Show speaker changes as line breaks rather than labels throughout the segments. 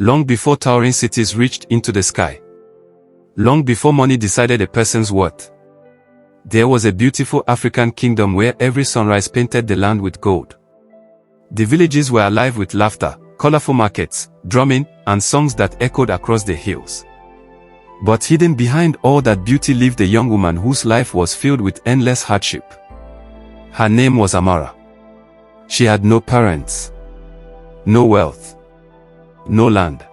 Long before towering cities reached into the sky. Long before money decided a person's worth. There was a beautiful African kingdom where every sunrise painted the land with gold. The villages were alive with laughter, colorful markets, drumming, and songs that echoed across the hills. But hidden behind all that beauty lived a young woman whose life was filled with endless hardship. Her name was Amara. She had no parents, no wealth, no land.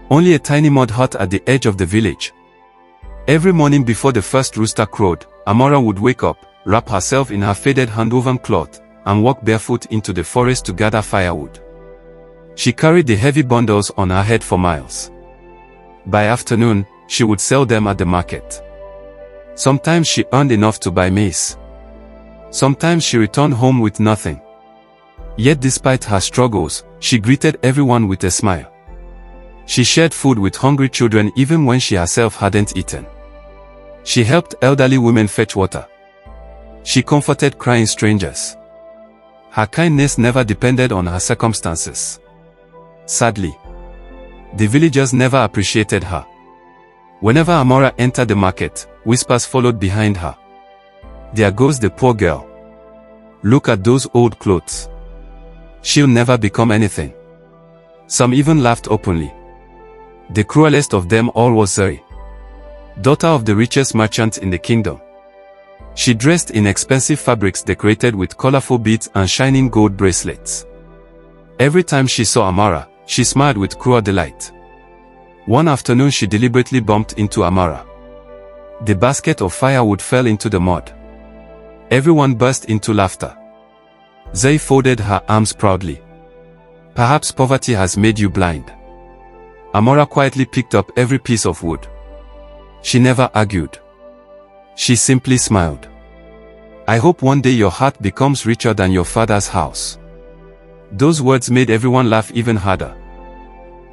Only a tiny mud hut at the edge of the village. Every morning before the first rooster crowed, Amara would wake up, wrap herself in her faded hand-woven cloth, and walk barefoot into the forest to gather firewood. She carried the heavy bundles on her head for miles. By afternoon, she would sell them at the market. Sometimes she earned enough to buy maize. Sometimes she returned home with nothing. Yet despite her struggles, she greeted everyone with a smile. She shared food with hungry children even when she herself hadn't eaten. She helped elderly women fetch water. She comforted crying strangers. Her kindness never depended on her circumstances. Sadly, the villagers never appreciated her. Whenever Amara entered the market, whispers followed behind her. "There goes the poor girl. Look at those old clothes. She'll never become anything." Some even laughed openly. The cruelest of them all was Zuri, daughter of the richest merchant in the kingdom. She dressed in expensive fabrics decorated with colorful beads and shining gold bracelets. Every time she saw Amara, she smiled with cruel delight. One afternoon she deliberately bumped into Amara. The basket of firewood fell into the mud. Everyone burst into laughter. Zuri folded her arms proudly. "Perhaps poverty has made you blind." Amara quietly picked up every piece of wood. She never argued. She simply smiled. "I hope one day your heart becomes richer than your father's house." Those words made everyone laugh even harder.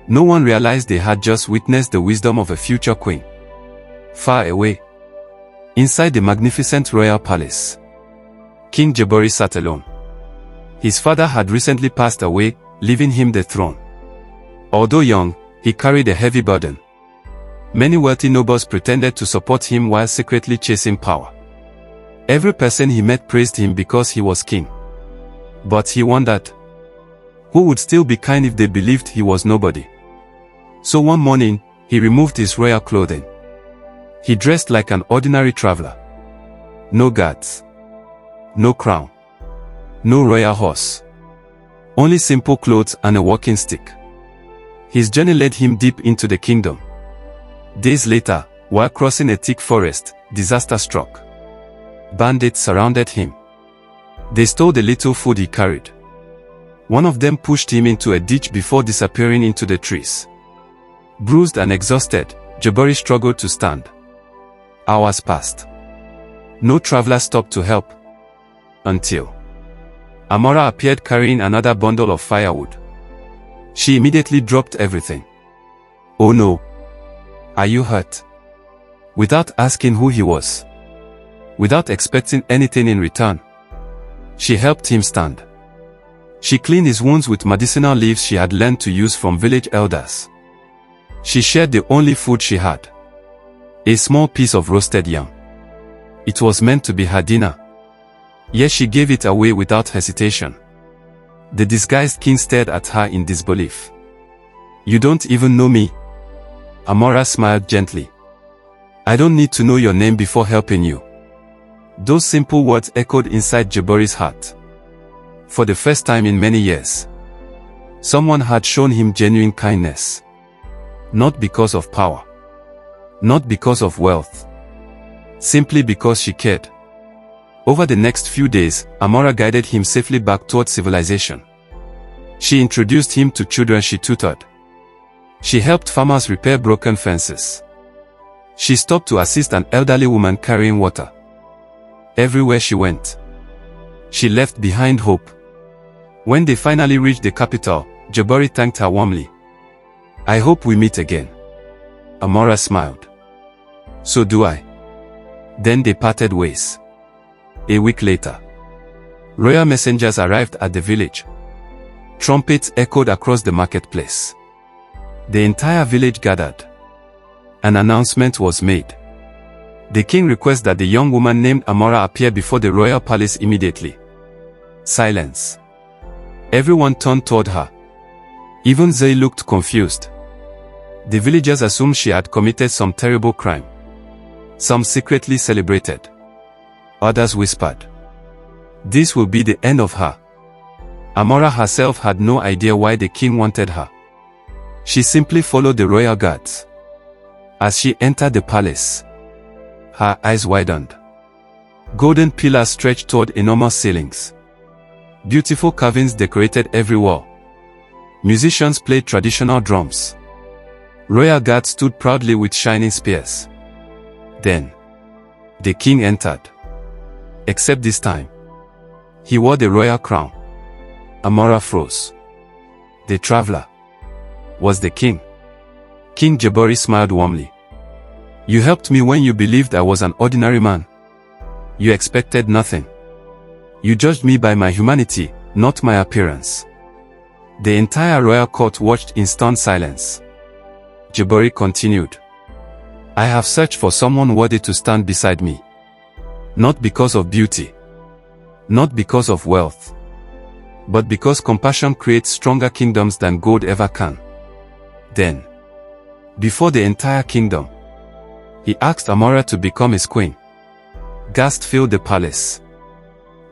No one realized they had just witnessed the wisdom of a future queen. Far away, inside the magnificent royal palace, King Jabari sat alone. His father had recently passed away, leaving him the throne. Although young, he carried a heavy burden. Many wealthy nobles pretended to support him while secretly chasing power. Every person he met praised him because he was king. But he wondered, who would still be kind if they believed he was nobody? So one morning, he removed his royal clothing. He dressed like an ordinary traveler. No guards. No crown. No royal horse. Only simple clothes and a walking stick. His journey led him deep into the kingdom. Days later, while crossing a thick forest, disaster struck. Bandits surrounded him. They stole the little food he carried. One of them pushed him into a ditch before disappearing into the trees. Bruised and exhausted, Jabari struggled to stand. Hours passed. No traveler stopped to help. Until Amara appeared carrying another bundle of firewood. She immediately dropped everything. "Oh no. Are you hurt?" Without asking who he was. Without expecting anything in return. She helped him stand. She cleaned his wounds with medicinal leaves she had learned to use from village elders. She shared the only food she had. A small piece of roasted yam. It was meant to be her dinner. Yet she gave it away without hesitation. The disguised king stared at her in disbelief. "You don't even know me?" Amara smiled gently. "I don't need to know your name before helping you." Those simple words echoed inside Jabari's heart. For the first time in many years, someone had shown him genuine kindness. Not because of power. Not because of wealth. Simply because she cared. Over the next few days, Amara guided him safely back towards civilization. She introduced him to children she tutored. She helped farmers repair broken fences. She stopped to assist an elderly woman carrying water. Everywhere she went, she left behind hope. When they finally reached the capital, Jabari thanked her warmly. "I hope we meet again." Amara smiled. "So do I." Then they parted ways. A week later, royal messengers arrived at the village. Trumpets echoed across the marketplace. The entire village gathered. An announcement was made. The king requests that the young woman named Amara appear before the royal palace immediately. Silence. Everyone turned toward her. Even Zay looked confused. The villagers assumed she had committed some terrible crime. Some secretly celebrated. Others whispered, "This will be the end of her." Amara herself had no idea why the king wanted her. She simply followed the royal guards. As she entered the palace, her eyes widened. Golden pillars stretched toward enormous ceilings. Beautiful carvings decorated every wall. Musicians played traditional drums. Royal guards stood proudly with shining spears. Then, the king entered. Except this time, he wore the royal crown. Amara froze. The traveler was the king. King Jabari smiled warmly. "You helped me when you believed I was an ordinary man. You expected nothing. You judged me by my humanity, not my appearance." The entire royal court watched in stunned silence. Jabari continued, "I have searched for someone worthy to stand beside me. Not because of beauty. Not because of wealth. But because compassion creates stronger kingdoms than gold ever can." Then, before the entire kingdom, he asked Amara to become his queen. Gasps filled the palace.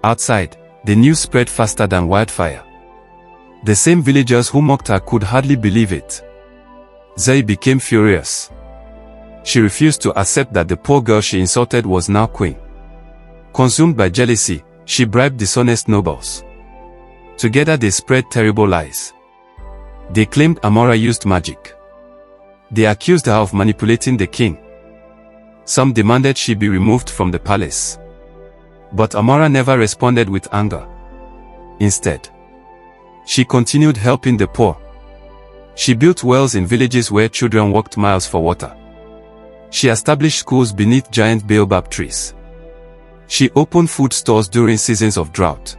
Outside, the news spread faster than wildfire. The same villagers who mocked her could hardly believe it. Zay became furious. She refused to accept that the poor girl she insulted was now queen. Consumed by jealousy, she bribed dishonest nobles. Together they spread terrible lies. They claimed Amara used magic. They accused her of manipulating the king. Some demanded she be removed from the palace. But Amara never responded with anger. Instead, she continued helping the poor. She built wells in villages where children walked miles for water. She established schools beneath giant baobab trees. She opened food stores during seasons of drought.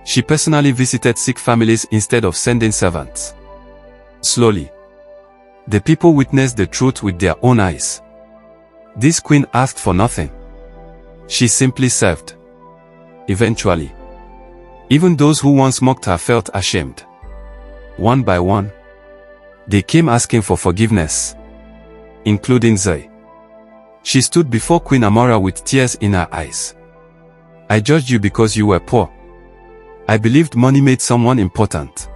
She personally visited sick families instead of sending servants. Slowly, the people witnessed the truth with their own eyes. This queen asked for nothing. She simply served. Eventually, even those who once mocked her felt ashamed. One by one, they came asking for forgiveness, including Zay. She stood before Queen Amara with tears in her eyes. "I judged you because you were poor. I believed money made someone important.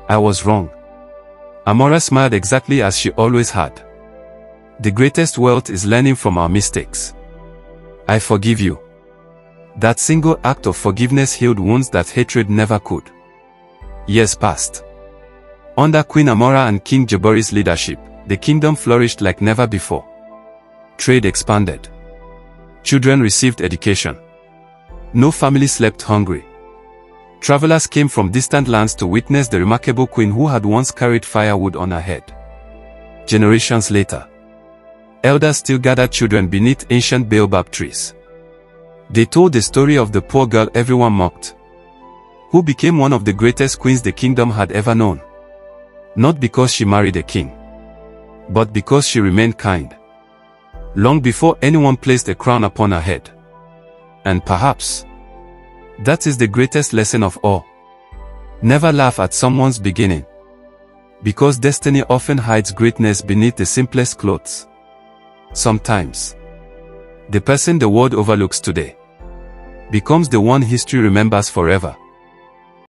I was wrong." Amara smiled exactly as she always had. "The greatest wealth is learning from our mistakes. I forgive you." That single act of forgiveness healed wounds that hatred never could. Years passed. Under Queen Amara and King Jabari's leadership, the kingdom flourished like never before. Trade expanded. Children received education. No family slept hungry. Travelers came from distant lands to witness the remarkable queen who had once carried firewood on her head. Generations later, elders still gathered children beneath ancient baobab trees. They told the story of the poor girl everyone mocked, who became one of the greatest queens the kingdom had ever known. Not because she married a king, but because she remained kind. Long before anyone placed a crown upon her head. And perhaps, that is the greatest lesson of all. Never laugh at someone's beginning. Because destiny often hides greatness beneath the simplest clothes. Sometimes, the person the world overlooks today becomes the one history remembers forever.